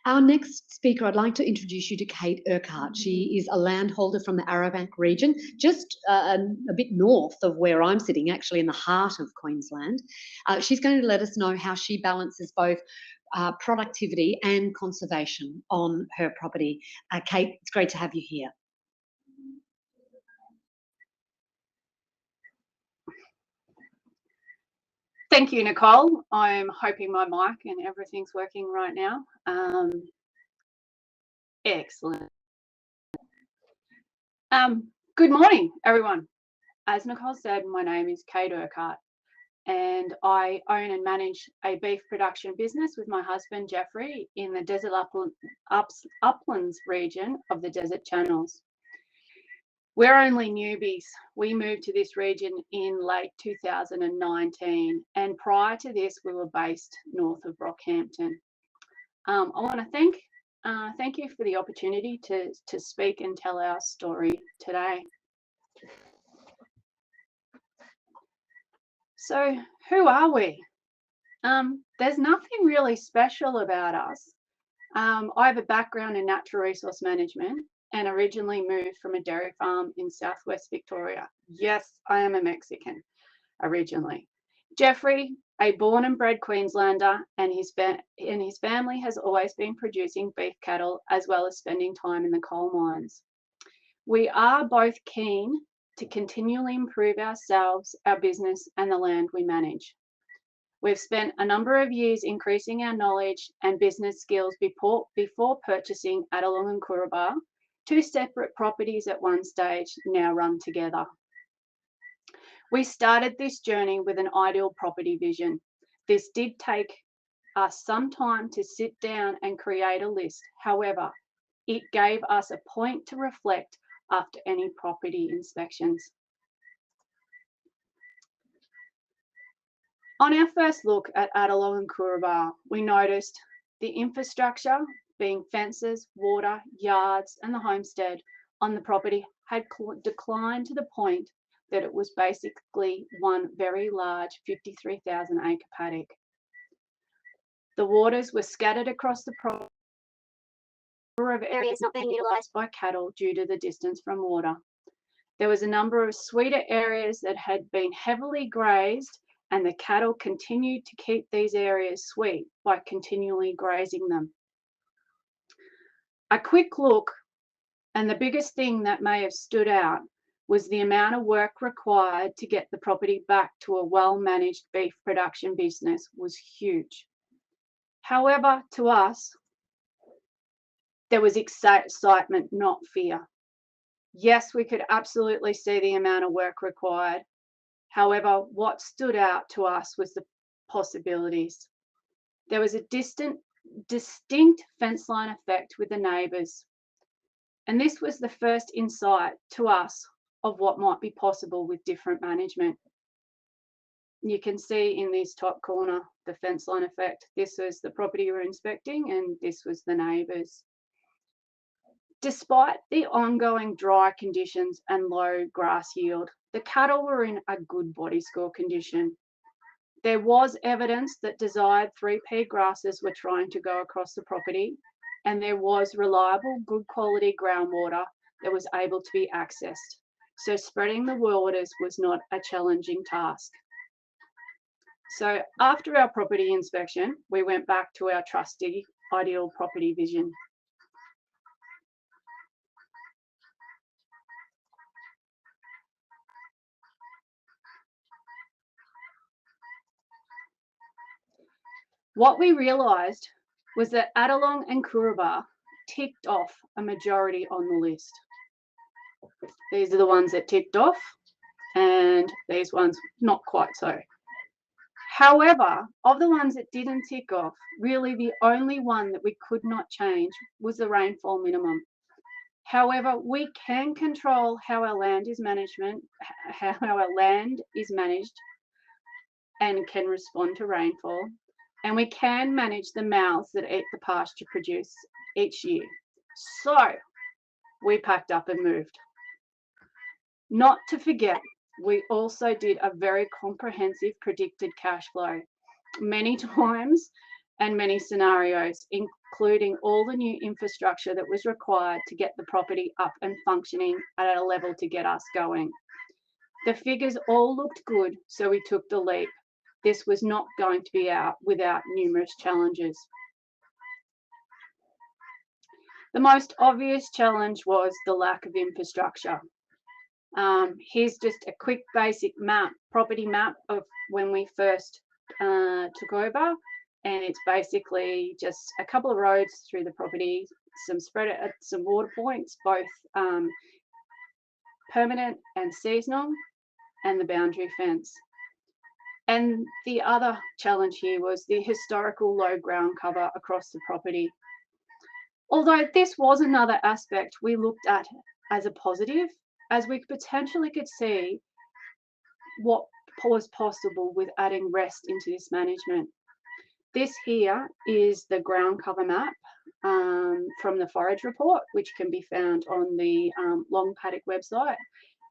Our next speaker, I'd like to introduce you to Kate Urquhart. She is a landholder from the Arabank region, just a bit north of where I'm sitting, actually in the heart of Queensland. She's going to let us know how she balances both productivity and conservation on her property. Kate, it's great to have you here. Thank you, Nicole. I'm hoping my mic and everything's working right now. Excellent. Good morning, everyone. As Nicole said, my name is Kate Urquhart, and I own and manage a beef production business with my husband, Jeffrey, in the desert uplands region of the Desert Channels. We're only newbies. We moved to this region in late 2019, and prior to this, we were based north of Rockhampton. I want to thank you for the opportunity to speak and tell our story today. So, who are we? There's nothing really special about us. I have a background in natural resource management and originally moved from a dairy farm in southwest Victoria. Yes, I am a Mexican originally. Jeffrey, a born and bred Queenslander, and his family has always been producing beef cattle as well as spending time in the coal mines. We are both keen to continually improve ourselves, our business, and the land we manage. We've spent a number of years increasing our knowledge and business skills before purchasing Adelong and Coorabah, two separate properties at one stage, now run together. We started this journey with an ideal property vision. This did take us some time to sit down and create a list. However, it gave us a point to reflect after any property inspections. On our first look at Adelong and Coorabah, we noticed the infrastructure, being fences, water, yards, and the homestead on the property had declined to the point that it was basically one very large 53,000 acre paddock. The waters were scattered across the property, of areas not being utilised by cattle due to the distance from water. There was a number of sweeter areas that had been heavily grazed, and the cattle continued to keep these areas sweet by continually grazing them. A quick look, and the biggest thing that may have stood out was the amount of work required to get the property back to a well-managed beef production business was huge. However, to us, there was excitement, not fear. Yes, we could absolutely see the amount of work required. However, what stood out to us was the possibilities. There was a distinct fence line effect with the neighbours, and this was the first insight to us of what might be possible with different management. You can see in this top corner the fence line effect. This was the property we're inspecting, and this was the neighbours. Despite the ongoing dry conditions and low grass yield, the cattle were in a good body score condition. There was evidence that desired 3P grasses were trying to go across the property, and there was reliable, good quality groundwater that was able to be accessed. So spreading the waters was not a challenging task. So after our property inspection, we went back to our trusty ideal property vision. What we realised was that Adelong and Coorabah ticked off a majority on the list. These are the ones that ticked off, and these ones not quite so. However, of the ones that didn't tick off, really the only one that we could not change was the rainfall minimum. However, we can control how our land is managed and can respond to rainfall. And we can manage the mouths that eat the pasture produce each year. So we packed up and moved. Not to forget, we also did a very comprehensive predicted cash flow, many times and many scenarios, including all the new infrastructure that was required to get the property up and functioning at a level to get us going. The figures all looked good, so we took the leap. This was not going to be out without numerous challenges. The most obvious challenge was the lack of infrastructure. Here's just a quick basic map, property map of when we first took over, and it's basically just a couple of roads through the property, some water points, both permanent and seasonal, and the boundary fence. And the other challenge here was the historical low ground cover across the property. Although this was another aspect we looked at as a positive, as we potentially could see what was possible with adding rest into this management. This here is the ground cover map from the forage report, which can be found on the Long Paddock website.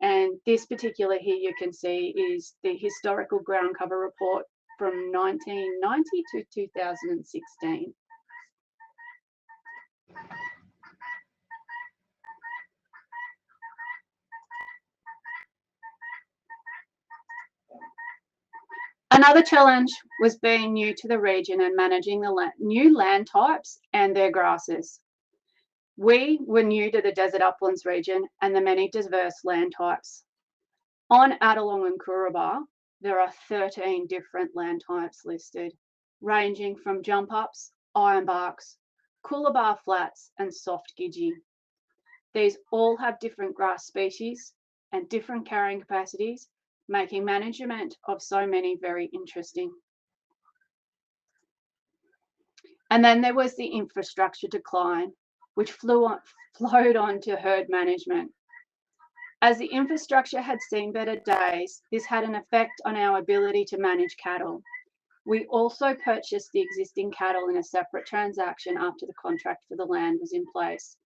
And this particular here you can see is the historical ground cover report from 1990 to 2016. Another challenge was being new to the region and managing the new land types and their grasses. We were new to the desert uplands region and the many diverse land types. On Adelong and Coorabah, there are 13 different land types listed, ranging from jump ups, ironbarks, coolabah flats, and soft gidgee. These all have different grass species and different carrying capacities, making management of so many very interesting. And then there was the infrastructure decline, which flowed on to herd management. As the infrastructure had seen better days, this had an effect on our ability to manage cattle. We also purchased the existing cattle in a separate transaction after the contract for the land was in place.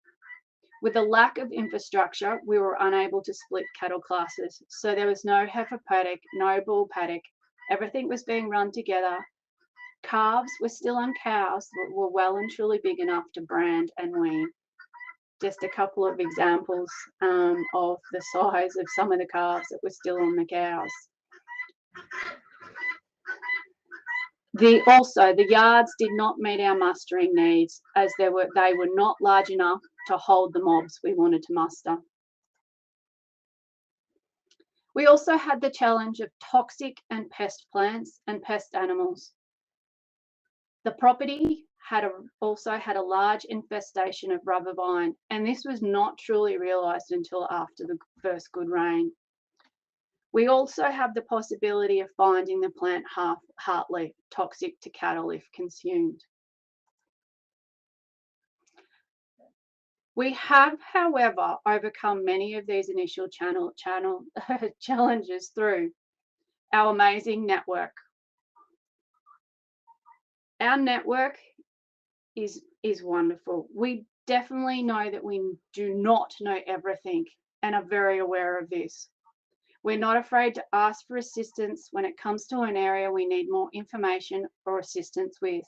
With the lack of infrastructure, we were unable to split cattle classes, so there was no heifer paddock, no bull paddock. Everything was being run together. Calves were still on cows that were well and truly big enough to brand and wean. Just a couple of examples of the size of some of the calves that were still on the cows. Also, the yards did not meet our mustering needs, as they were not large enough to hold the mobs we wanted to muster. We also had the challenge of toxic and pest plants and pest animals. The property also had a large infestation of rubber vine, and this was not truly realised until after the first good rain. We also have the possibility of finding the plant heartleaf toxic to cattle if consumed. We have, however, overcome many of these initial challenges through our amazing network. Our network is wonderful. We definitely know that we do not know everything and are very aware of this. We're not afraid to ask for assistance when it comes to an area we need more information or assistance with.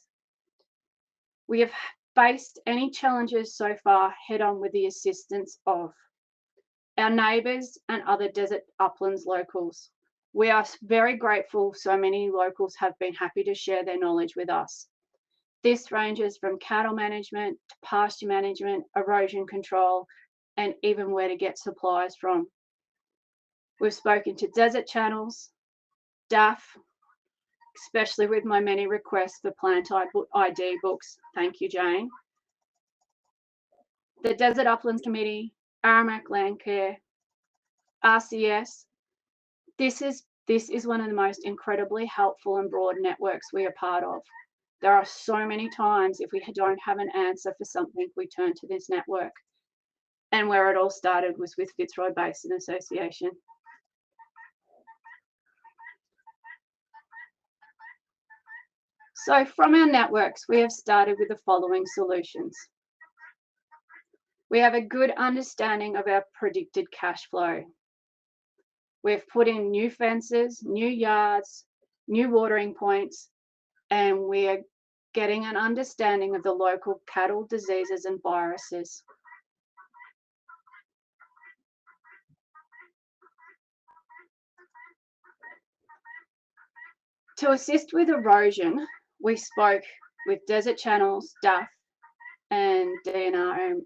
We have faced any challenges so far head on with the assistance of our neighbours and other desert uplands locals. We are very grateful so many locals have been happy to share their knowledge with us. This ranges from cattle management to pasture management, erosion control, and even where to get supplies from. We've spoken to Desert Channels, DAF, especially with my many requests for plant ID books. Thank you, Jane. The Desert Uplands Committee, Aramac Landcare, RCS. This is one of the most incredibly helpful and broad networks we are part of. There are so many times if we don't have an answer for something, we turn to this network. And where it all started was with Fitzroy Basin Association. So from our networks, we have started with the following solutions. We have a good understanding of our predicted cash flow. We've put in new fences, new yards, new watering points, and we are getting an understanding of the local cattle diseases and viruses. To assist with erosion, we spoke with Desert Channels, DAF, and DNR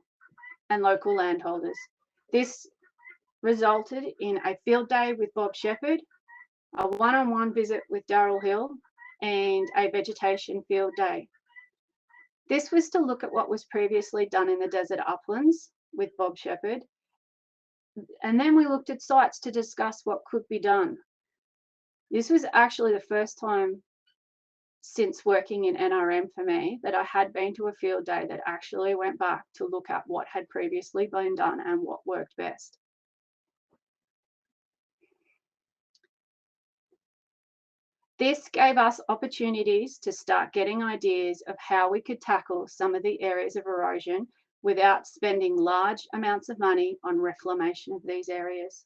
and local landholders. This resulted in a field day with Bob Shepherd, a one-on-one visit with Darryl Hill, and a vegetation field day. This was to look at what was previously done in the desert uplands with Bob Shepherd, and then we looked at sites to discuss what could be done. This was actually the first time since working in NRM for me that I had been to a field day that actually went back to look at what had previously been done and what worked best. This gave us opportunities to start getting ideas of how we could tackle some of the areas of erosion without spending large amounts of money on reclamation of these areas.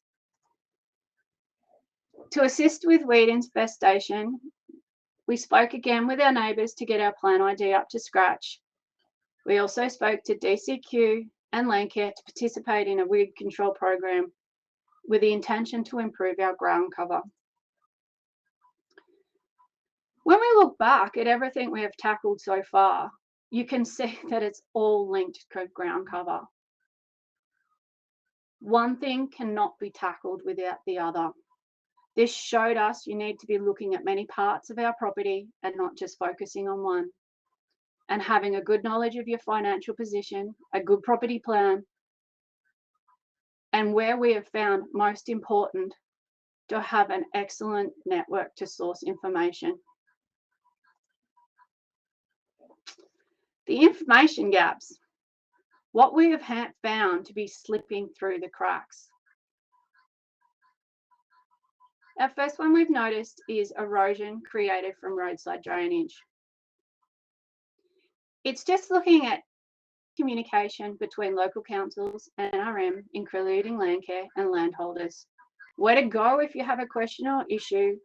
To assist with weed infestation, we spoke again with our neighbours to get our plan ID up to scratch. We also spoke to DCQ and Landcare to participate in a weed control program with the intention to improve our ground cover. When we look back at everything we have tackled so far, you can see that it's all linked to ground cover. One thing cannot be tackled without the other. This showed us you need to be looking at many parts of our property and not just focusing on one. And having a good knowledge of your financial position, a good property plan, and where we have found most important, to have an excellent network to source information. The information gaps, what we have found to be slipping through the cracks. Our first one we've noticed is erosion created from roadside drainage. It's just looking at communication between local councils and NRM, including Landcare and landholders. Where to go if you have a question or issue.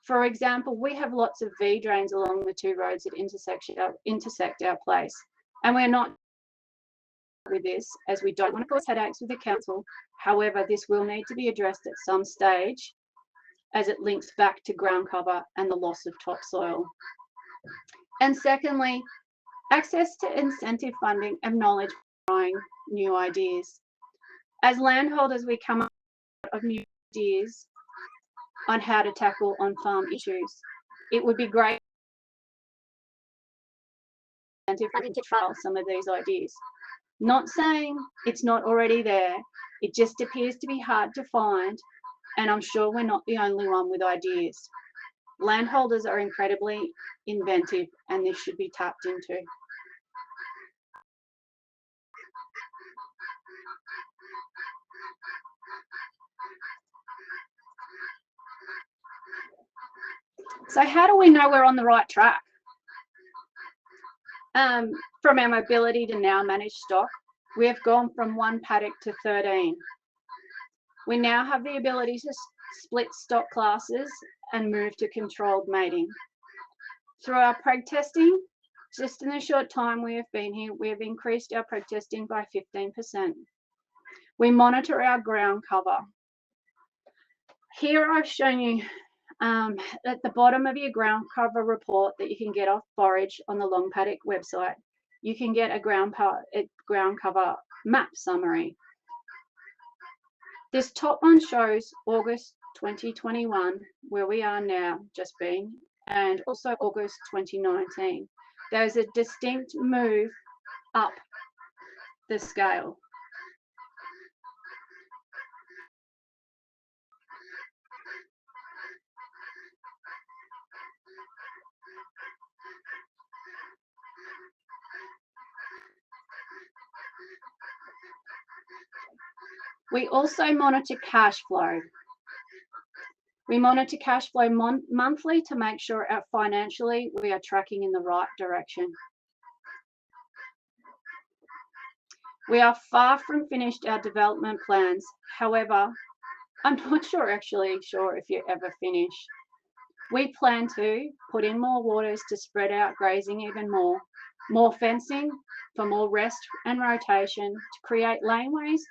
For example, we have lots of V drains along the two roads that intersect our place, and we're not with this as we don't want to cause headaches with the council. However, this will need to be addressed at some stage as it links back to ground cover and the loss of topsoil. And secondly, access to incentive funding and knowledge trying new ideas. As landholders, we come up with new ideas on how to tackle on-farm issues. It would be great to trial some of these ideas. Not saying it's not already there, it just appears to be hard to find, and I'm sure we're not the only one with ideas. Landholders are incredibly inventive, and this should be tapped into. So how do we know we're on the right track? From our mobility to now manage stock, we have gone from 1 paddock to 13. We now have the ability to split stock classes and move to controlled mating. Through our preg testing, just in the short time we have been here, we have increased our preg testing by 15%. We monitor our ground cover. Here I've shown you at the bottom of your ground cover report that you can get off Forage on the Long Paddock website, you can get a ground cover map summary. This top one shows August 2021, where we are now, just been, and also August 2019. There's a distinct move up the scale. We also monitor cash flow. We monitor cash flow monthly to make sure financially we are tracking in the right direction. We are far from finished our development plans. However, I'm not actually sure if you're ever finished. We plan to put in more waters to spread out grazing even more fencing for more rest and rotation, to create laneways,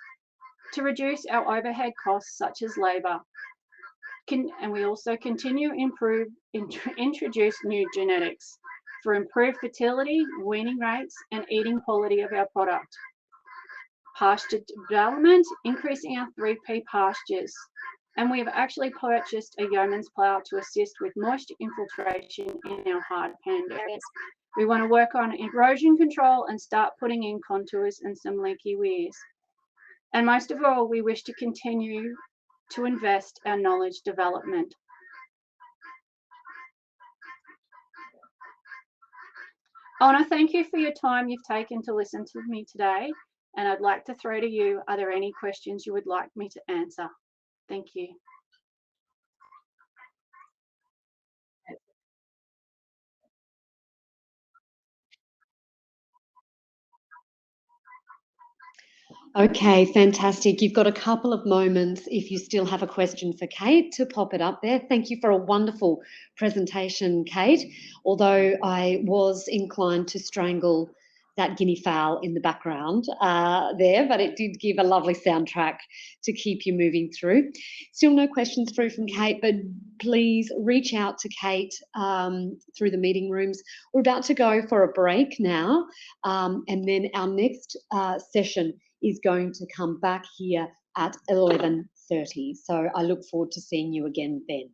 to reduce our overhead costs such as labour. And we also continue introduce new genetics for improved fertility, weaning rates, and eating quality of our product. Pasture development, increasing our 3P pastures. And we have actually purchased a yeoman's plough to assist with moisture infiltration in our hard panned areas. We want to work on erosion control and start putting in contours and some leaky weirs. And most of all, we wish to continue to invest our knowledge development. I want to thank you for your time you've taken to listen to me today, and I'd like to throw to you, are there any questions you would like me to answer? Thank you. Okay, fantastic. You've got a couple of moments if you still have a question for Kate to pop it up there. Thank you for a wonderful presentation, Kate. Although I was inclined to strangle that guinea fowl in the background there, but it did give a lovely soundtrack to keep you moving through. Still no questions through from Kate, but please reach out to Kate through the meeting rooms. We're about to go for a break now, and then our next session is going to come back here at 11:30. So I look forward to seeing you again then.